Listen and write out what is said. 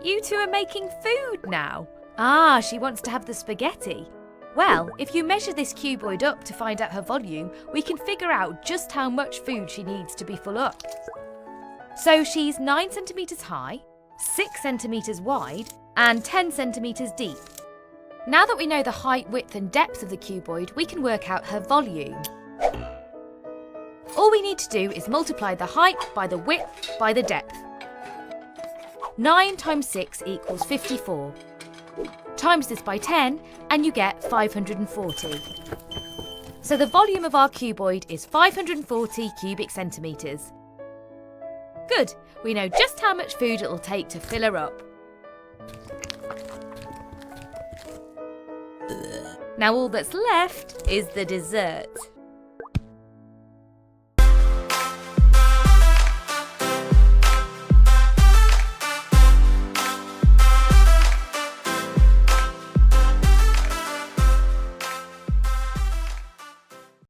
You two are making food now. Ah, she wants to have the spaghetti. Well, if you measure this cuboid up to find out her volume, we can figure out just how much food she needs to be full up. So she's 9 centimetres high, 6 centimetres wide, and 10 centimetres deep. Now that we know the height, width and depth of the cuboid, we can work out her volume. All we need to do is multiply the height by the width by the depth. 9 times 6 equals 54. Times this by 10 and you get 540. So the volume of our cuboid is 540 cubic centimetres. Good, we know just how much food it'll take to fill her up. Now all that's left is the dessert.